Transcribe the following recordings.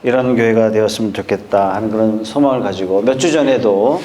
이런 교회가 되었으면 좋겠다 하는 그런 소망을 가지고 몇 주 전에도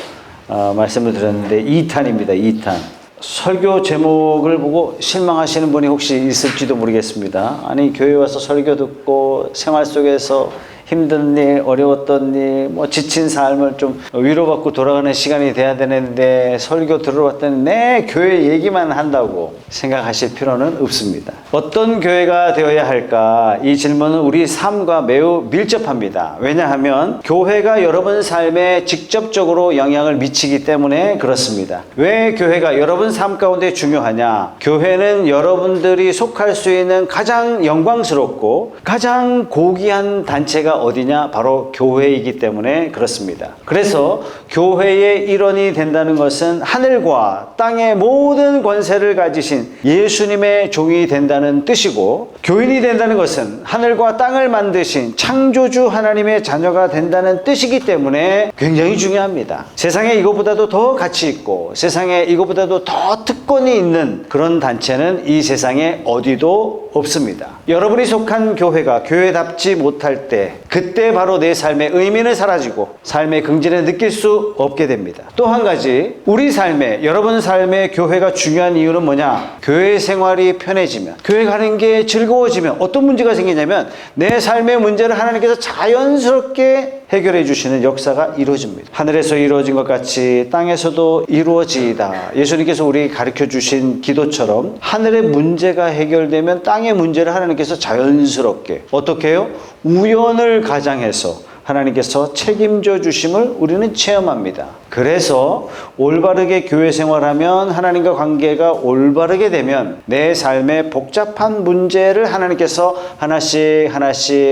말씀을 드렸는데 2탄입니다. 2탄. 설교 제목을 보고 실망하시는 분이 혹시 있을지도 모르겠습니다. 아니, 교회 와서 설교 듣고 생활 속에서 힘든 일, 어려웠던 일, 지친 삶을 좀 위로받고 돌아가는 시간이 돼야 되는데 설교 들어봤더니 내 교회 얘기만 한다고 생각하실 필요는 없습니다. 어떤 교회가 되어야 할까? 이 질문은 우리 삶과 매우 밀접합니다. 왜냐하면 교회가 여러분 삶에 직접적으로 영향을 미치기 때문에 그렇습니다. 왜 교회가 여러분 삶 가운데 중요하냐? 교회는 여러분들이 속할 수 있는 가장 영광스럽고 가장 고귀한 단체가 어디냐? 바로 교회이기 때문에 그렇습니다. 그래서 교회의 일원이 된다는 것은 하늘과 땅의 모든 권세를 가지신 예수님의 종이 된다는 뜻이고, 교인이 된다는 것은 하늘과 땅을 만드신 창조주 하나님의 자녀가 된다는 뜻이기 때문에 굉장히 중요합니다. 세상에 이것보다도 더 가치 있고 세상에 이것보다도 더 특권이 있는 그런 단체는 이 세상에 어디도 없습니다. 여러분이 속한 교회가 교회답지 못할 때, 그때 바로 내 삶의 의미는 사라지고 삶의 긍지를 느낄 수 없게 됩니다. 또 한 가지, 우리 삶에, 여러분 삶의 교회가 중요한 이유는 뭐냐? 교회 생활이 편해지면, 교회 가는 게 즐거워지면 어떤 문제가 생기냐면 내 삶의 문제를 하나님께서 자연스럽게 해결해 주시는 역사가 이루어집니다. 하늘에서 이루어진 것 같이 땅에서도 이루어지이다. 예수님께서 우리 가르쳐 주신 기도처럼 하늘의 문제가 해결되면 땅의 문제를 하나님께서 자연스럽게, 어떻게 해요? 우연을 가장해서 하나님께서 책임져 주심을 우리는 체험합니다. 그래서 올바르게 교회 생활하면, 하나님과 관계가 올바르게 되면 내 삶의 복잡한 문제를 하나님께서 하나씩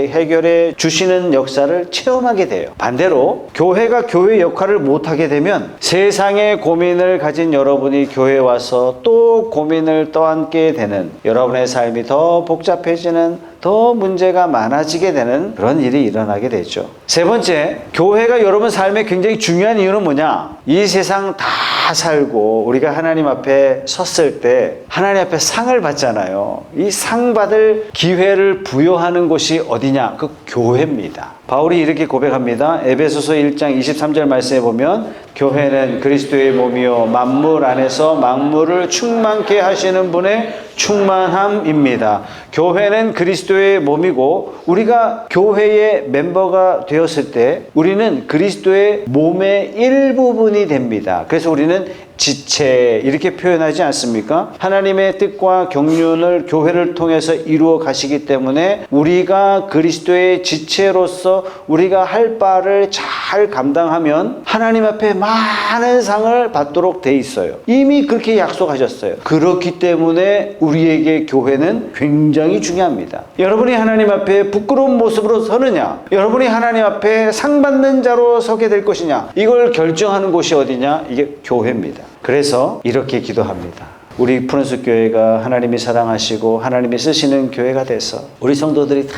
해결해 주시는 역사를 체험하게 돼요. 반대로 교회가 교회 역할을 못하게 되면 세상의 고민을 가진 여러분이 교회에 와서 또 고민을 떠안게 되는, 여러분의 삶이 더 복잡해지는, 더 문제가 많아지게 되는 그런 일이 일어나게 되죠. 세 번째, 교회가 여러분 삶에 굉장히 중요한 이유는 뭐냐? 이 세상 다 살고 우리가 하나님 앞에 섰을 때 하나님 앞에 상을 받잖아요. 이 상 받을 기회를 부여하는 곳이 어디냐? 그 교회입니다. 바울이 이렇게 고백합니다. 에베소서 1장 23절 말씀에 보면 교회는 그리스도의 몸이요 만물 안에서 만물을 충만케 하시는 분의 충만함입니다. 교회는 그리스도의 몸이고 우리가 교회의 멤버가 되었을 때 우리는 그리스도의 몸의 일부분이 됩니다. 그래서 우리는 지체, 이렇게 표현하지 않습니까? 하나님의 뜻과 경륜을 교회를 통해서 이루어 가시기 때문에 우리가 그리스도의 지체로서 우리가 할 바를 잘 감당하면 하나님 앞에 많은 상을 받도록 돼 있어요. 이미 그렇게 약속하셨어요. 그렇기 때문에 우리에게 교회는 굉장히 중요합니다. 여러분이 하나님 앞에 부끄러운 모습으로 서느냐, 여러분이 하나님 앞에 상 받는 자로 서게 될 것이냐, 이걸 결정하는 곳이 어디냐? 이게 교회입니다. 그래서 이렇게 기도합니다. 우리 푸른숲 교회가 하나님이 사랑하시고 하나님이 쓰시는 교회가 돼서 우리 성도들이 다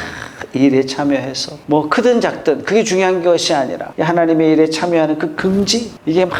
일에 참여해서 크든 작든 그게 중요한 것이 아니라 하나님의 일에 참여하는 그 긍지, 이게 막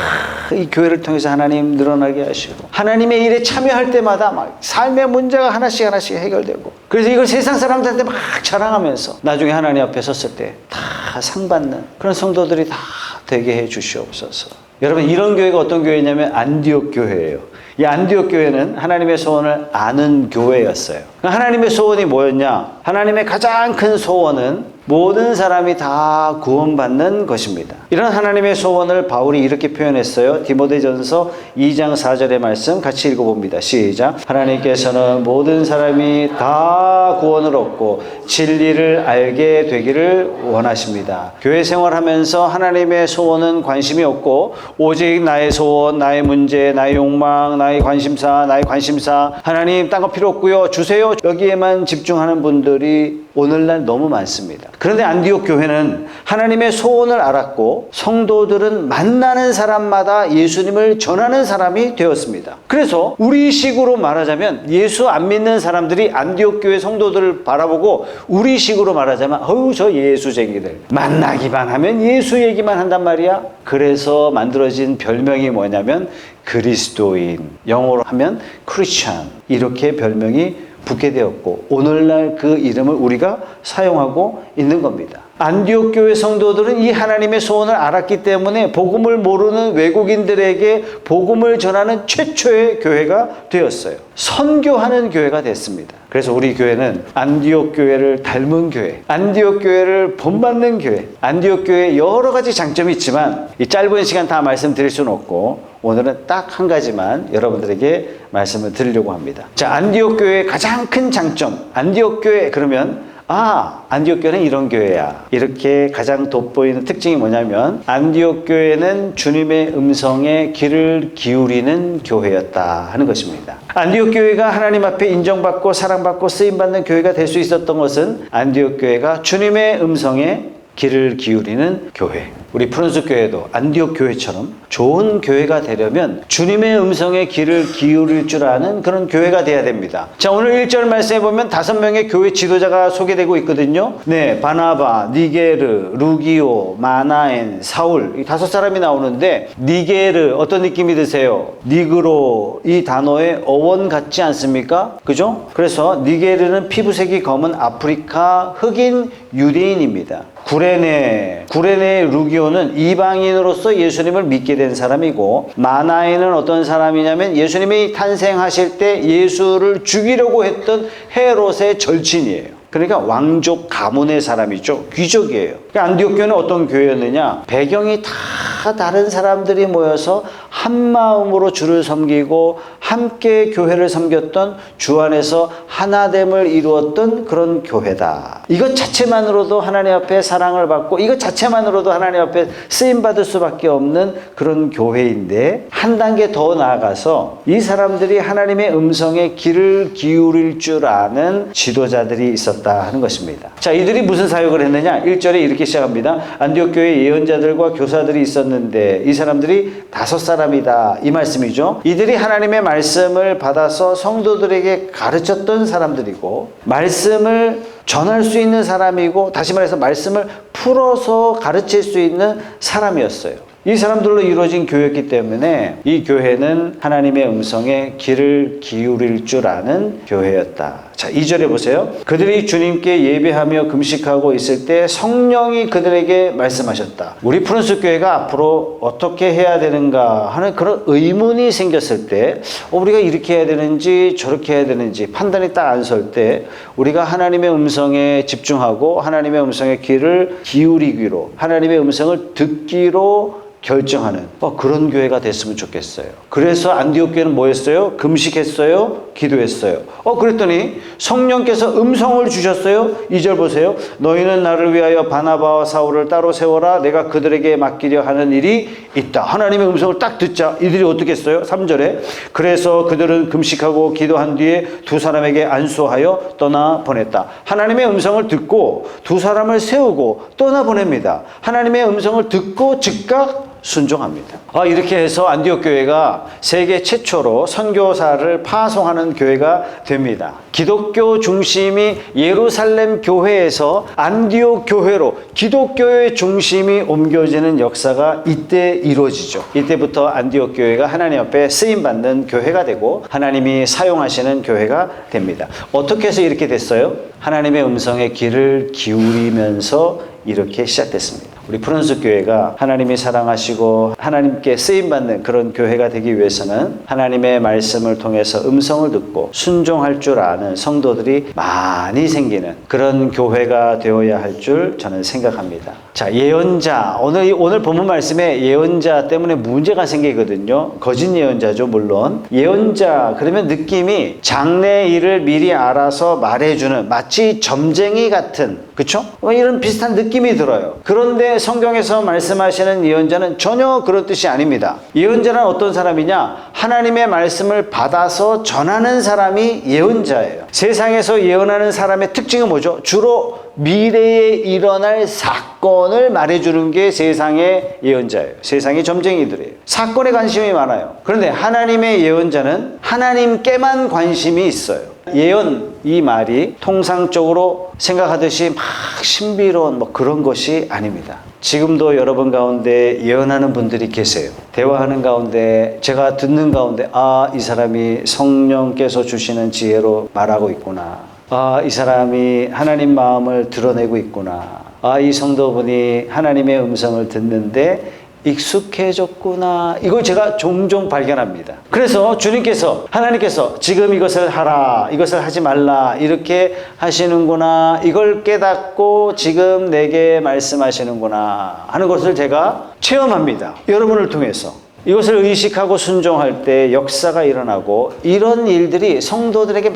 이 교회를 통해서 하나님 늘어나게 하시고 하나님의 일에 참여할 때마다 막 삶의 문제가 하나씩 해결되고, 그래서 이걸 세상 사람들한테 막 자랑하면서 나중에 하나님 앞에 섰을 때 다 상 받는 그런 성도들이 다 되게 해 주시옵소서. 여러분, 이런 교회가 어떤 교회냐면 안디옥 교회예요. 이 안디옥 교회는 하나님의 소원을 아는 교회였어요. 하나님의 소원이 뭐였냐? 하나님의 가장 큰 소원은 모든 사람이 다 구원받는 것입니다. 이런 하나님의 소원을 바울이 이렇게 표현했어요. 디모데전서 2장 4절의 말씀 같이 읽어봅니다. 시작. 하나님께서는 모든 사람이 다 구원을 얻고 진리를 알게 되기를 원하십니다. 교회 생활하면서 하나님의 소원은 관심이 없고 오직 나의 소원, 나의 문제, 나의 욕망, 나의 관심사, 하나님 딴 거 필요 없고요, 주세요, 여기에만 집중하는 분들이 오늘날 너무 많습니다. 그런데 안디옥 교회는 하나님의 소원을 알았고 성도들은 만나는 사람마다 예수님을 전하는 사람이 되었습니다. 그래서 우리식으로 말하자면 예수 안 믿는 사람들이 안디옥 교회 성도들을 바라보고 우리식으로 말하자면 저 예수쟁이들 만나기만 하면 예수 얘기만 한단 말이야. 그래서 만들어진 별명이 뭐냐면 그리스도인, 영어로 하면 크리스찬, 이렇게 별명이 붙게 되었고 오늘날 그 이름을 우리가 사용하고 있는 겁니다. 안디옥 교회 성도들은 이 하나님의 소원을 알았기 때문에 복음을 모르는 외국인들에게 복음을 전하는 최초의 교회가 되었어요. 선교하는 교회가 됐습니다. 그래서 우리 교회는 안디옥 교회를 닮은 교회, 안디옥 교회를 본받는 교회, 안디옥 교회에 여러 가지 장점이 있지만 이 짧은 시간 다 말씀드릴 수는 없고 오늘은 딱 한 가지만 여러분들에게 말씀을 드리려고 합니다. 자, 안디옥 교회의 가장 큰 장점, 안디옥 교회 그러면 안디옥 교회는 이런 교회야. 이렇게 가장 돋보이는 특징이 뭐냐면 안디옥 교회는 주님의 음성에 귀를 기울이는 교회였다 하는 것입니다. 안디옥 교회가 하나님 앞에 인정받고 사랑받고 쓰임받는 교회가 될 수 있었던 것은 안디옥 교회가 주님의 음성에 귀를 기울이는 교회. 우리 푸른숲 교회도 안디옥 교회처럼 좋은 교회가 되려면 주님의 음성에 귀를 기울일 줄 아는 그런 교회가 돼야 됩니다. 자, 오늘 1절 말씀에 보면 5명의 교회 지도자가 소개되고 있거든요. 네, 바나바, 니게르, 루기오, 마나엔, 사울 이 5사람이 나오는데 니게르 어떤 느낌이 드세요? 니그로 이 단어의 어원 같지 않습니까? 그죠? 그래서 니게르는 피부색이 검은 아프리카 흑인 유대인입니다. 구레네 루기오는 이방인으로서 예수님을 믿게 된 사람이고, 마나에는 어떤 사람이냐면 예수님이 탄생하실 때 예수를 죽이려고 했던 헤롯의 절친이에요. 그러니까 왕족 가문의 사람이죠. 귀족이에요. 그러니까 안디옥 교회는 어떤 교회였느냐? 배경이 다 다른 사람들이 모여서 한 마음으로 주를 섬기고 함께 교회를 섬겼던 주 안에서 하나됨을 이루었던 그런 교회다. 이것 자체만으로도 하나님 앞에 사랑을 받고 이것 자체만으로도 하나님 앞에 쓰임받을 수밖에 없는 그런 교회인데, 한 단계 더 나아가서 이 사람들이 하나님의 음성에 귀를 기울일 줄 아는 지도자들이 있었다 하는 것입니다. 자, 이들이 무슨 사역을 했느냐? 1절에 이렇게 시작합니다. 안디옥 교회에 예언자들과 교사들이 있었는데 이 사람들이 5사람이다 이 말씀이죠. 이들이 하나님의 말씀을 받아서 성도들에게 가르쳤던 사람들이고, 말씀을 전할 수 있는 사람이고, 다시 말해서 말씀을 풀어서 가르칠 수 있는 사람이었어요. 이 사람들로 이루어진 교회였기 때문에 이 교회는 하나님의 음성에 귀를 기울일 줄 아는 교회였다. 자, 2절에 보세요. 그들이 주님께 예배하며 금식하고 있을 때 성령이 그들에게 말씀하셨다. 우리 푸른숲 교회가 앞으로 어떻게 해야 되는가 하는 그런 의문이 생겼을 때, 우리가 이렇게 해야 되는지 저렇게 해야 되는지 판단이 딱 안 설 때, 우리가 하나님의 음성에 집중하고 하나님의 음성에 귀를 기울이기로, 하나님의 음성을 듣기로 결정하는 그런 교회가 됐으면 좋겠어요. 그래서 안디옥 교회는 뭐 했어요? 금식했어요? 기도했어요. 그랬더니 성령께서 음성을 주셨어요. 2절 보세요. 너희는 나를 위하여 바나바와 사울을 따로 세워라. 내가 그들에게 맡기려 하는 일이 있다. 하나님의 음성을 딱 듣자 이들이 어떻게 했어요? 3절에 그래서 그들은 금식하고 기도한 뒤에 2사람에게 안수하여 떠나보냈다. 하나님의 음성을 듣고 2사람을 세우고 떠나보냅니다. 하나님의 음성을 듣고 즉각 순종합니다. 이렇게 해서 안디옥 교회가 세계 최초로 선교사를 파송하는 교회가 됩니다. 기독교 중심이 예루살렘 교회에서 안디옥 교회로 기독교의 중심이 옮겨지는 역사가 이때 이루어지죠. 이때부터 안디옥 교회가 하나님 앞에 쓰임받는 교회가 되고 하나님이 사용하시는 교회가 됩니다. 어떻게 해서 이렇게 됐어요? 하나님의 음성에 귀를 기울이면서 이렇게 시작됐습니다. 우리 푸른숲 교회가 하나님이 사랑하시고 하나님께 쓰임받는 그런 교회가 되기 위해서는 하나님의 말씀을 통해서 음성을 듣고 순종할 줄 아는 성도들이 많이 생기는 그런 교회가 되어야 할 줄 저는 생각합니다. 자, 예언자. 오늘 본문 말씀에 예언자 때문에 문제가 생기거든요. 거짓 예언자죠, 물론. 예언자, 그러면 느낌이 장래 일을 미리 알아서 말해주는, 마치 점쟁이 같은, 그쵸? 이런 비슷한 느낌이 들어요. 그런데 성경에서 말씀하시는 예언자는 전혀 그런 뜻이 아닙니다. 예언자는 어떤 사람이냐? 하나님의 말씀을 받아서 전하는 사람이 예언자예요. 세상에서 예언하는 사람의 특징은 뭐죠? 주로 미래에 일어날 사건을 말해주는 게 세상의 예언자예요. 세상의 점쟁이들이에요. 사건에 관심이 많아요. 그런데 하나님의 예언자는 하나님께만 관심이 있어요. 예언, 이 말이 통상적으로 생각하듯이 막 신비로운 그런 것이 아닙니다. 지금도 여러분 가운데 예언하는 분들이 계세요. 대화하는 가운데, 제가 듣는 가운데, 이 사람이 성령께서 주시는 지혜로 말하고 있구나. 이 사람이 하나님 마음을 드러내고 있구나. 아, 이 성도분이 하나님의 음성을 듣는데 익숙해졌구나. 이걸 제가 종종 발견합니다. 그래서 주님께서, 하나님께서 지금 이것을 하라, 이것을 하지 말라, 이렇게 하시는구나. 이걸 깨닫고 지금 내게 말씀하시는구나 하는 것을 제가 체험합니다. 여러분을 통해서. 이것을 의식하고 순종할 때 역사가 일어나고, 이런 일들이 성도들에게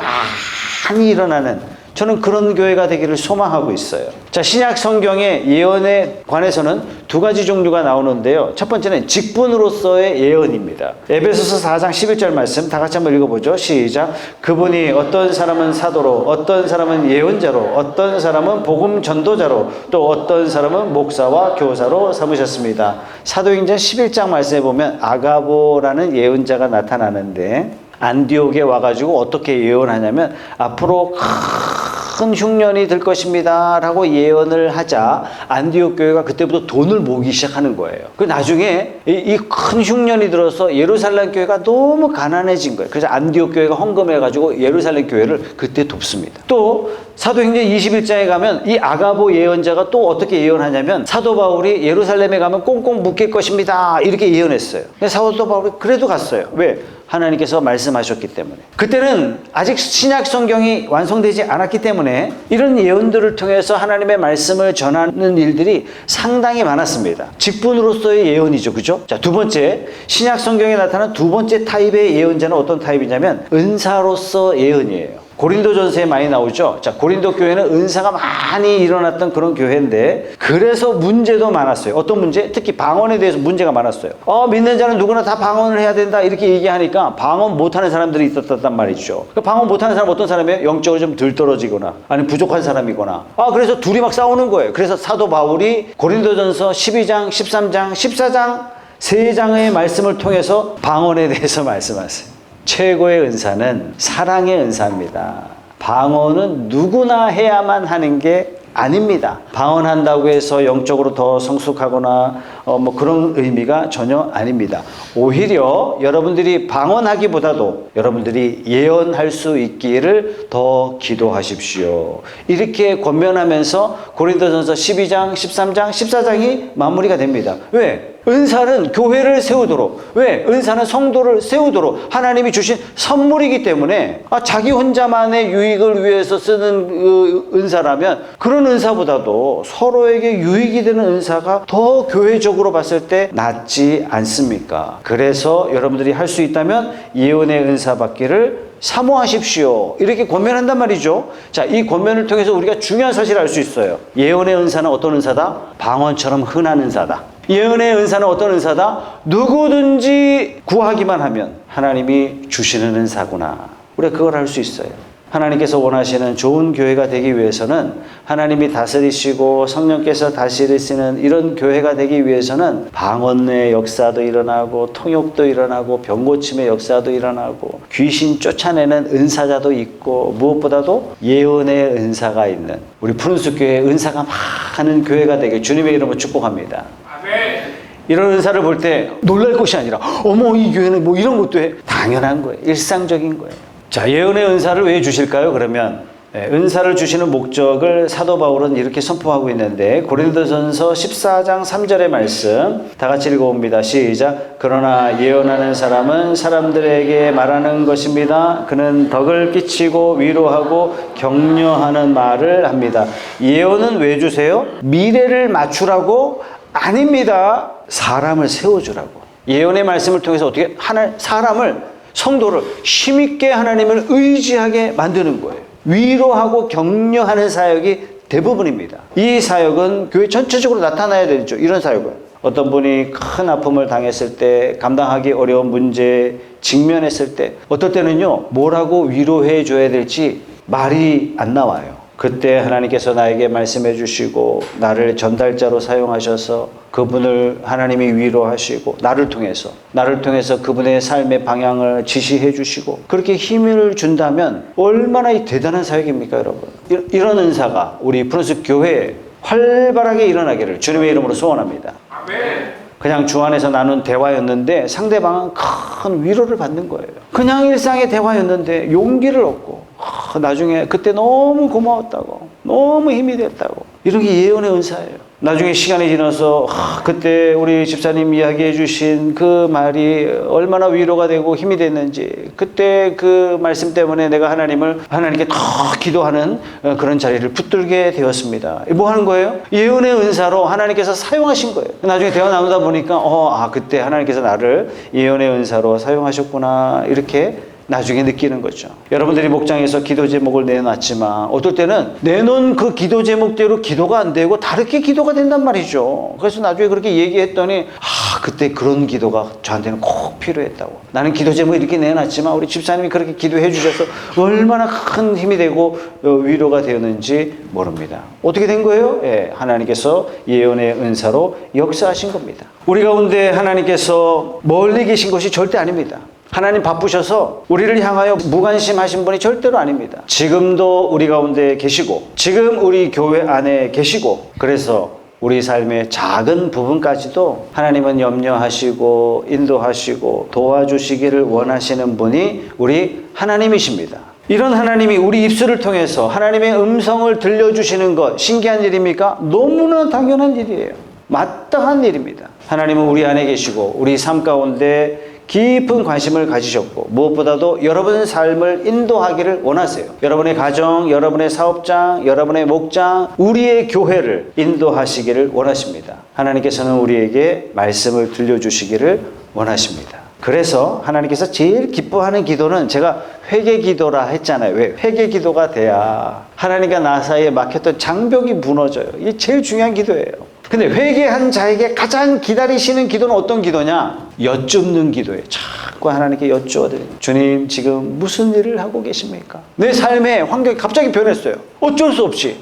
많이 일어나는, 저는 그런 교회가 되기를 소망하고 있어요. 자, 신약 성경의 예언에 관해서는 두 가지 종류가 나오는데요. 첫 번째는 직분으로서의 예언입니다. 에베소서 4장 11절 말씀 다 같이 한번 읽어보죠. 시작. 그분이 어떤 사람은 사도로, 어떤 사람은 예언자로, 어떤 사람은 복음 전도자로, 또 어떤 사람은 목사와 교사로 삼으셨습니다. 사도행전 11장 말씀에 보면 아가보라는 예언자가 나타나는데, 안디옥에 와가지고 어떻게 예언하냐면 앞으로 큰 흉년이 들 것입니다 라고 예언을 하자 안디옥 교회가 그때부터 돈을 모으기 시작하는 거예요. 그 나중에 이 큰 흉년이 들어서 예루살렘 교회가 너무 가난해진 거예요. 그래서 안디옥 교회가 헌금해가지고 예루살렘 교회를 그때 돕습니다. 또 사도행전 21장에 가면 이 아가보 예언자가 또 어떻게 예언하냐면 사도 바울이 예루살렘에 가면 꽁꽁 묶일 것입니다 이렇게 예언했어요. 사도 바울이 그래도 갔어요. 왜? 하나님께서 말씀하셨기 때문에. 그때는 아직 신약 성경이 완성되지 않았기 때문에 이런 예언들을 통해서 하나님의 말씀을 전하는 일들이 상당히 많았습니다. 직분으로서의 예언이죠. 그죠? 자, 두 번째, 신약 성경에 나타난 두 번째 타입의 예언자는 어떤 타입이냐면 은사로서 예언이에요. 고린도전서에 많이 나오죠. 자, 고린도 교회는 은사가 많이 일어났던 그런 교회인데, 그래서 문제도 많았어요. 어떤 문제? 특히 방언에 대해서 문제가 많았어요. 믿는 자는 누구나 다 방언을 해야 된다 이렇게 얘기하니까 방언 못하는 사람들이 있었단 말이죠. 그 방언 못하는 사람 어떤 사람이에요? 영적으로 좀 덜 떨어지거나 아니면 부족한 사람이거나. 그래서 둘이 막 싸우는 거예요. 그래서 사도 바울이 고린도전서 12장, 13장, 14장 세 장의 말씀을 통해서 방언에 대해서 말씀하세요. 최고의 은사는 사랑의 은사입니다. 방언은 누구나 해야만 하는 게 아닙니다. 방언한다고 해서 영적으로 더 성숙하거나 그런 의미가 전혀 아닙니다. 오히려 여러분들이 방언하기보다도 여러분들이 예언할 수 있기를 더 기도하십시오. 이렇게 권면하면서 고린도전서 12장, 13장, 14장이 마무리가 됩니다. 왜? 은사는 교회를 세우도록, 왜? 은사는 성도를 세우도록 하나님이 주신 선물이기 때문에 자기 혼자만의 유익을 위해서 쓰는 은사라면 그런 은사보다도 서로에게 유익이 되는 은사가 더 교회적으로 봤을 때 낫지 않습니까? 그래서 여러분들이 할 수 있다면 예언의 은사 받기를 사모하십시오. 이렇게 권면한단 말이죠. 자, 이 권면을 통해서 우리가 중요한 사실을 알 수 있어요. 예언의 은사는 어떤 은사다? 방언처럼 흔한 은사다. 예언의 은사는 어떤 은사다? 누구든지 구하기만 하면 하나님이 주시는 은사구나. 우리가 그걸 알 수 있어요. 하나님께서 원하시는 좋은 교회가 되기 위해서는, 하나님이 다스리시고 성령께서 다스리시는 이런 교회가 되기 위해서는 방언의 역사도 일어나고 통역도 일어나고 병고침의 역사도 일어나고 귀신 쫓아내는 은사자도 있고 무엇보다도 예언의 은사가 있는 우리 푸른숲 교회의 은사가 많은 교회가 되게 주님의 이름으로 축복합니다. 이런 은사를 볼 때 놀랄 것이 아니라 어머 이 교회는 뭐 이런 것도 해. 당연한 거예요. 일상적인 거예요. 자, 예언의 은사를 왜 주실까요? 그러면 은사를 주시는 목적을 사도 바울은 이렇게 선포하고 있는데, 고린도전서 14장 3절의 말씀 다 같이 읽어봅니다. 시작. 그러나 예언하는 사람은 사람들에게 말하는 것입니다. 그는 덕을 끼치고 위로하고 격려하는 말을 합니다. 예언은 왜 주세요? 미래를 맞추라고? 아닙니다. 사람을 세워주라고. 예언의 말씀을 통해서 어떻게 사람을, 성도를 힘있게 하나님을 의지하게 만드는 거예요. 위로하고 격려하는 사역이 대부분입니다. 이 사역은 교회 전체적으로 나타나야 되죠. 이런 사역은 어떤 분이 큰 아픔을 당했을 때, 감당하기 어려운 문제 직면했을 때, 어떨 때는요 뭐라고 위로해 줘야 될지 말이 안 나와요. 그때 하나님께서 나에게 말씀해 주시고 나를 전달자로 사용하셔서 그분을 하나님이 위로하시고 나를 통해서 그분의 삶의 방향을 지시해 주시고 그렇게 힘을 준다면 얼마나 대단한 사역입니까, 여러분? 이런 은사가 우리 푸른숲 교회에 활발하게 일어나기를 주님의 이름으로 소원합니다. 아멘. 그냥 주 안에서 나눈 대화였는데 상대방은 큰 위로를 받는 거예요. 그냥 일상의 대화였는데 용기를 얻고 나중에 그때 너무 고마웠다고, 너무 힘이 됐다고, 이런 게 예언의 은사예요. 나중에 시간이 지나서 그때 우리 집사님 이야기해 주신 그 말이 얼마나 위로가 되고 힘이 됐는지, 그때 그 말씀 때문에 내가 하나님께 더 기도하는 그런 자리를 붙들게 되었습니다. 뭐 하는 거예요? 예언의 은사로 하나님께서 사용하신 거예요. 나중에 대화 나누다 보니까 그때 하나님께서 나를 예언의 은사로 사용하셨구나, 이렇게 나중에 느끼는 거죠. 여러분들이 목장에서 기도 제목을 내놨지만 어떨 때는 내놓은 그 기도 제목대로 기도가 안 되고 다르게 기도가 된단 말이죠. 그래서 나중에 그렇게 얘기했더니 그때 그런 기도가 저한테는 꼭 필요했다고. 나는 기도 제목을 이렇게 내놨지만 우리 집사님이 그렇게 기도해 주셔서 얼마나 큰 힘이 되고 위로가 되었는지 모릅니다. 어떻게 된 거예요? 하나님께서 예언의 은사로 역사하신 겁니다. 우리 가운데 하나님께서 멀리 계신 것이 절대 아닙니다. 하나님 바쁘셔서 우리를 향하여 무관심하신 분이 절대로 아닙니다. 지금도 우리 가운데 계시고, 지금 우리 교회 안에 계시고, 그래서 우리 삶의 작은 부분까지도 하나님은 염려하시고 인도하시고 도와주시기를 원하시는 분이 우리 하나님이십니다. 이런 하나님이 우리 입술을 통해서 하나님의 음성을 들려주시는 것, 신기한 일입니까? 너무나 당연한 일이에요. 마땅한 일입니다. 하나님은 우리 안에 계시고 우리 삶 가운데 깊은 관심을 가지셨고, 무엇보다도 여러분의 삶을 인도하기를 원하세요. 여러분의 가정, 여러분의 사업장, 여러분의 목장, 우리의 교회를 인도하시기를 원하십니다. 하나님께서는 우리에게 말씀을 들려주시기를 원하십니다. 그래서 하나님께서 제일 기뻐하는 기도는, 제가 회개 기도라 했잖아요. 왜? 회개 기도가 돼야 하나님과 나 사이에 막혔던 장벽이 무너져요. 이게 제일 중요한 기도예요. 근데 회개한 자에게 가장 기다리시는 기도는 어떤 기도냐? 여쭙는 기도예요. 자꾸 하나님께 여쭈어드립니다. 주님, 지금 무슨 일을 하고 계십니까? 내 삶의 환경이 갑자기 변했어요. 어쩔 수 없이.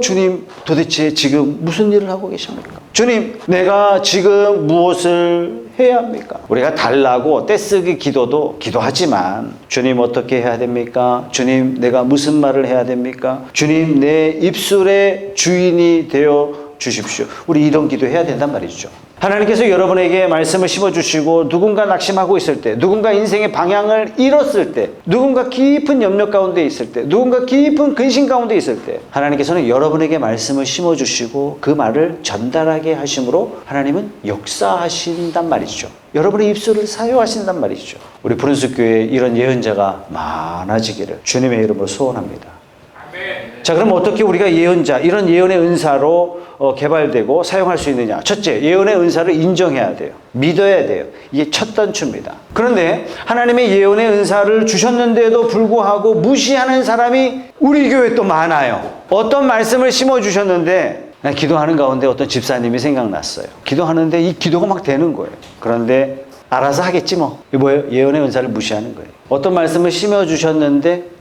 주님, 도대체 지금 무슨 일을 하고 계십니까? 주님, 내가 지금 무엇을 해야 합니까? 우리가 달라고 떼쓰기 기도도 기도하지만, 주님 어떻게 해야 됩니까? 주님, 내가 무슨 말을 해야 됩니까? 주님, 내 입술의 주인이 되어 주십시오. 우리 이런 기도 해야 된단 말이죠. 하나님께서 여러분에게 말씀을 심어주시고, 누군가 낙심하고 있을 때, 누군가 인생의 방향을 잃었을 때, 누군가 깊은 염려 가운데 있을 때, 누군가 깊은 근심 가운데 있을 때, 하나님께서는 여러분에게 말씀을 심어주시고 그 말을 전달하게 하심으로 하나님은 역사하신단 말이죠. 여러분의 입술을 사용하신단 말이죠. 우리 푸른숲 교회에 이런 예언자가 많아지기를 주님의 이름으로 소원합니다. 자, 그럼 어떻게 우리가 예언자, 이런 예언의 은사로 개발되고 사용할 수 있느냐? 첫째, 예언의 은사를 인정해야 돼요. 믿어야 돼요. 이게 첫 단추입니다. 그런데 하나님의 예언의 은사를 주셨는데도 불구하고 무시하는 사람이 우리 교회에 또 많아요. 어떤 말씀을 심어주셨는데, 기도하는 가운데 어떤 집사님이 생각났어요. 기도하는데 이 기도가 막 되는 거예요. 그런데 알아서 하겠지 뭐. 이게 뭐예요? 예언의 은사를 무시하는 거예요. 어떤 말씀을 심어주셨는데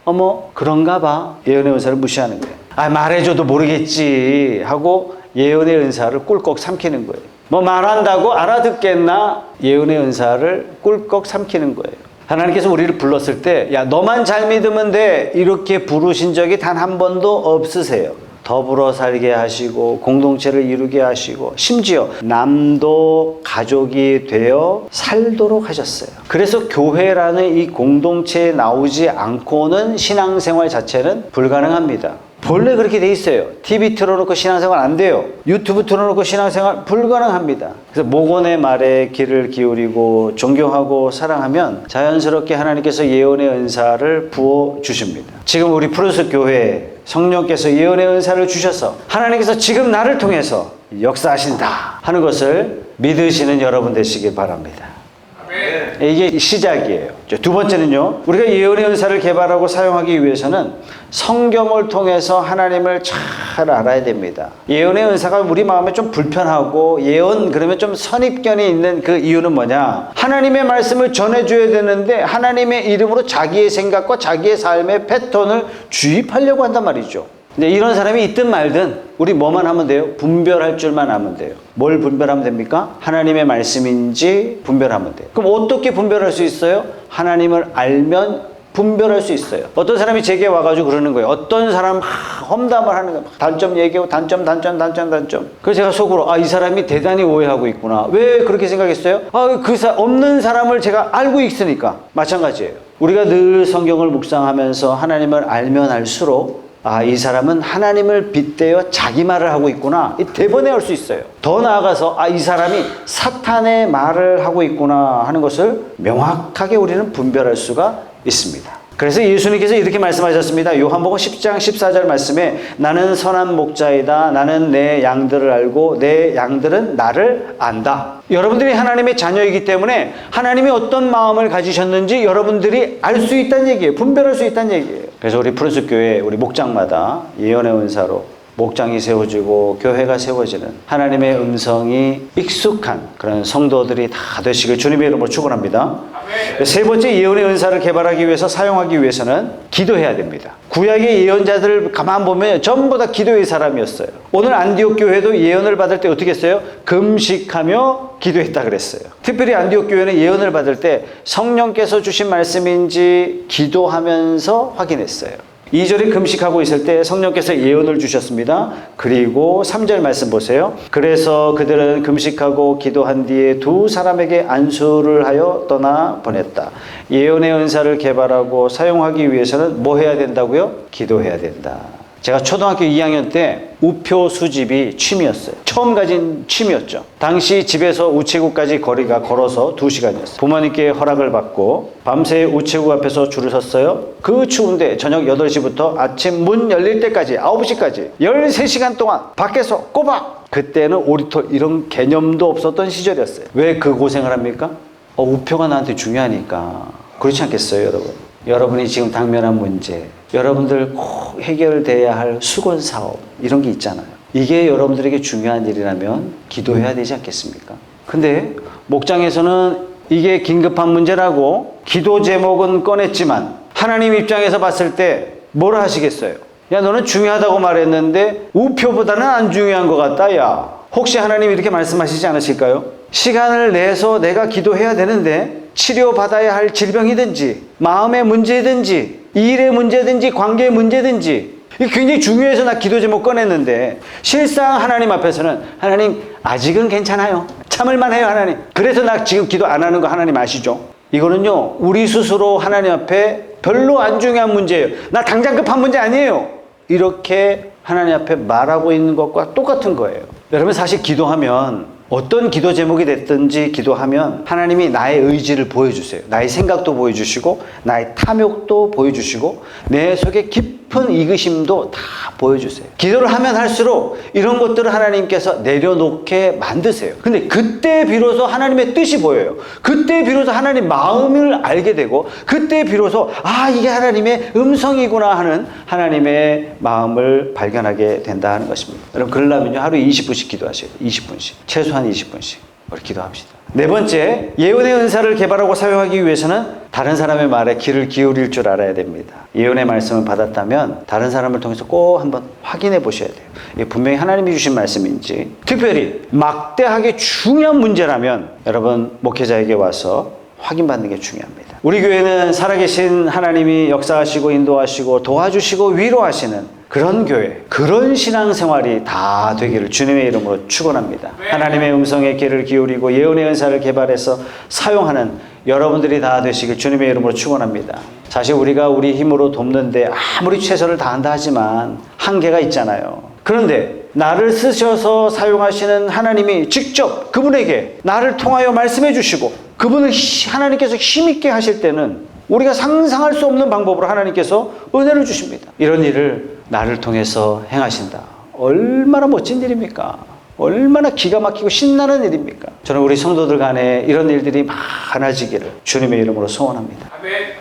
그런가 봐. 예언의 은사를 무시하는 거예요. 말해줘도 모르겠지 하고 예언의 은사를 꿀꺽 삼키는 거예요. 말한다고 알아듣겠나? 예언의 은사를 꿀꺽 삼키는 거예요. 하나님께서 우리를 불렀을 때, 야, 너만 잘 믿으면 돼, 이렇게 부르신 적이 단 한 번도 없으세요. 더불어 살게 하시고 공동체를 이루게 하시고 심지어 남도 가족이 되어 살도록 하셨어요. 그래서 교회라는 이 공동체에 나오지 않고는 신앙생활 자체는 불가능합니다. 본래 그렇게 돼 있어요. TV 틀어놓고 신앙생활 안 돼요. 유튜브 틀어놓고 신앙생활 불가능합니다. 그래서 목원의 말에 귀를 기울이고 존경하고 사랑하면 자연스럽게 하나님께서 예언의 은사를 부어주십니다. 지금 우리 푸른숲 교회에 성령께서 예언의 은사를 주셔서 하나님께서 지금 나를 통해서 역사하신다 하는 것을 믿으시는 여러분 되시길 바랍니다. 이게 시작이에요. 두 번째는요, 우리가 예언의 은사를 개발하고 사용하기 위해서는 성경을 통해서 하나님을 잘 알아야 됩니다. 예언의 은사가 우리 마음에 좀 불편하고, 예언 그러면 좀 선입견이 있는 그 이유는 뭐냐? 하나님의 말씀을 전해줘야 되는데 하나님의 이름으로 자기의 생각과 자기의 삶의 패턴을 주입하려고 한단 말이죠. 근데 이런 사람이 있든 말든 우리 뭐만 하면 돼요? 분별할 줄만 하면 돼요. 뭘 분별하면 됩니까? 하나님의 말씀인지 분별하면 돼요. 그럼 어떻게 분별할 수 있어요? 하나님을 알면 분별할 수 있어요. 어떤 사람이 제게 와가지고 그러는 거예요. 어떤 사람 험담을 하는 거예요. 단점 얘기하고 단점. 그래서 제가 속으로 이 사람이 대단히 오해하고 있구나. 왜 그렇게 생각했어요? 없는 사람을 제가 알고 있으니까. 마찬가지예요. 우리가 늘 성경을 묵상하면서 하나님을 알면 알수록 이 사람은 하나님을 빗대어 자기 말을 하고 있구나. 대번에 알 수 있어요. 더 나아가서 이 사람이 사탄의 말을 하고 있구나 하는 것을 명확하게 우리는 분별할 수가 있습니다. 그래서 예수님께서 이렇게 말씀하셨습니다. 요한복음 10장 14절 말씀에 나는 선한 목자이다. 나는 내 양들을 알고 내 양들은 나를 안다. 여러분들이 하나님의 자녀이기 때문에 하나님이 어떤 마음을 가지셨는지 여러분들이 알 수 있다는 얘기예요. 분별할 수 있다는 얘기예요. 그래서 우리 푸른숲 교회 우리 목장마다 예언의 은사로 목장이 세워지고 교회가 세워지는 하나님의 음성이 익숙한 그런 성도들이 다 되시길 주님의 이름으로 축원합니다. 세 번째, 예언의 은사를 개발하기 위해서 사용하기 위해서는 기도해야 됩니다. 구약의 예언자들을 가만 보면 전부 다 기도의 사람이었어요. 오늘 안디옥 교회도 예언을 받을 때 어떻게 했어요? 금식하며 기도했다 그랬어요. 특별히 안디옥 교회는 예언을 받을 때 성령께서 주신 말씀인지 기도하면서 확인했어요. 2절에 금식하고 있을 때 성령께서 예언을 주셨습니다. 그리고 3절 말씀 보세요. 그래서 그들은 금식하고 기도한 뒤에 두 사람에게 안수를 하여 떠나 보냈다. 예언의 은사를 개발하고 사용하기 위해서는 뭐 해야 된다고요? 기도해야 된다. 제가 초등학교 2학년 때 우표 수집이 취미였어요. 처음 가진 취미였죠. 당시 집에서 우체국까지 거리가 걸어서 2시간이었어요. 부모님께 허락을 받고 밤새 우체국 앞에서 줄을 섰어요. 그 추운데 저녁 8시부터 아침 문 열릴 때까지 9시까지 13시간 동안 밖에서 꼬박. 그때는 오리톨 이런 개념도 없었던 시절이었어요. 왜 그 고생을 합니까? 우표가 나한테 중요하니까. 그렇지 않겠어요, 여러분? 여러분이 지금 당면한 문제, 여러분들 꼭 해결돼야 할 수건 사업 이런 게 있잖아요. 이게 여러분들에게 중요한 일이라면 기도해야 되지 않겠습니까? 근데 목장에서는 이게 긴급한 문제라고 기도 제목은 꺼냈지만 하나님 입장에서 봤을 때 뭐라 하시겠어요? 야, 너는 중요하다고 말했는데 우표보다는 안 중요한 것 같다. 야, 혹시 하나님이 이렇게 말씀하시지 않으실까요? 시간을 내서 내가 기도해야 되는데 치료받아야 할 질병이든지 마음의 문제든지 일의 문제든지 관계의 문제든지 이게 굉장히 중요해서 나 기도 제목 꺼냈는데 실상 하나님 앞에서는 하나님 아직은 괜찮아요. 참을만 해요 하나님. 그래서 나 지금 기도 안 하는 거 하나님 아시죠? 이거는요 우리 스스로 하나님 앞에 별로 안 중요한 문제예요. 나 당장 급한 문제 아니에요. 이렇게 하나님 앞에 말하고 있는 것과 똑같은 거예요. 여러분 사실 기도하면 어떤 기도 제목이 됐든지 기도하면 하나님이 나의 의지를 보여주세요. 나의 생각도 보여주시고 나의 탐욕도 보여주시고 내 속에 깊은 이기심도 다 보여주세요. 기도를 하면 할수록 이런 것들을 하나님께서 내려놓게 만드세요. 근데 그때 비로소 하나님의 뜻이 보여요. 그때 비로소 하나님 마음을 알게 되고 그때 비로소 이게 하나님의 음성이구나 하는 하나님의 마음을 발견하게 된다는 것입니다. 여러분 그러려면요 하루에 20분씩 기도하셔야 돼요. 20분씩. 최소한 20분씩 우리 기도합시다. 네 번째, 예언의 은사를 개발하고 사용하기 위해서는 다른 사람의 말에 귀를 기울일 줄 알아야 됩니다. 예언의 말씀을 받았다면 다른 사람을 통해서 꼭 한번 확인해 보셔야 돼요. 이게 분명히 하나님이 주신 말씀인지, 특별히 막대하게 중요한 문제라면 여러분 목회자에게 와서 확인받는 게 중요합니다. 우리 교회는 살아계신 하나님이 역사하시고 인도하시고 도와주시고 위로하시는 그런 교회, 그런 신앙생활이 다 되기를 주님의 이름으로 축원합니다. 하나님의 음성에 귀를 기울이고 예언의 은사를 개발해서 사용하는 여러분들이 다 되시길 주님의 이름으로 축원합니다. 사실 우리가 우리 힘으로 돕는데 아무리 최선을 다한다 하지만 한계가 있잖아요. 그런데 나를 쓰셔서 사용하시는 하나님이 직접 그분에게 나를 통하여 말씀해 주시고 그분을 하나님께서 힘있게 하실 때는 우리가 상상할 수 없는 방법으로 하나님께서 은혜를 주십니다. 이런 일을 나를 통해서 행하신다. 얼마나 멋진 일입니까? 얼마나 기가 막히고 신나는 일입니까? 저는 우리 성도들 간에 이런 일들이 많아지기를 주님의 이름으로 소원합니다.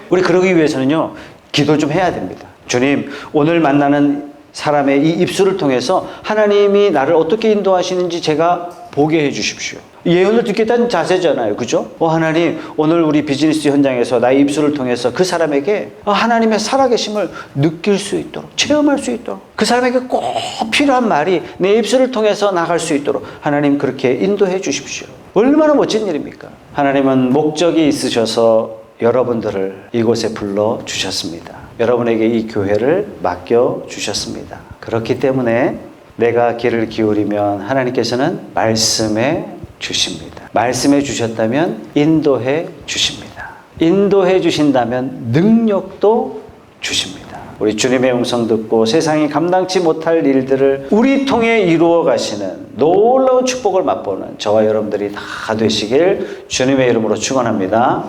우리 그러기 위해서는요 기도 좀 해야 됩니다. 주님, 오늘 만나는 사람의 이 입술을 통해서 하나님이 나를 어떻게 인도하시는지 제가 보게 해 주십시오. 예언을 듣겠다는 자세잖아요. 그죠? 하나님, 오늘 우리 비즈니스 현장에서 나의 입술을 통해서 그 사람에게 하나님의 살아계심을 느낄 수 있도록, 체험할 수 있도록, 그 사람에게 꼭 필요한 말이 내 입술을 통해서 나갈 수 있도록 하나님 그렇게 인도해 주십시오. 얼마나 멋진 일입니까? 하나님은 목적이 있으셔서 여러분들을 이곳에 불러 주셨습니다. 여러분에게 이 교회를 맡겨 주셨습니다. 그렇기 때문에 내가 귀를 기울이면 하나님께서는 말씀해 주십니다. 말씀해 주셨다면 인도해 주십니다. 인도해 주신다면 능력도 주십니다. 우리 주님의 음성 듣고 세상이 감당치 못할 일들을 우리 통해 이루어 가시는 놀라운 축복을 맛보는 저와 여러분들이 다 되시길 주님의 이름으로 축원합니다.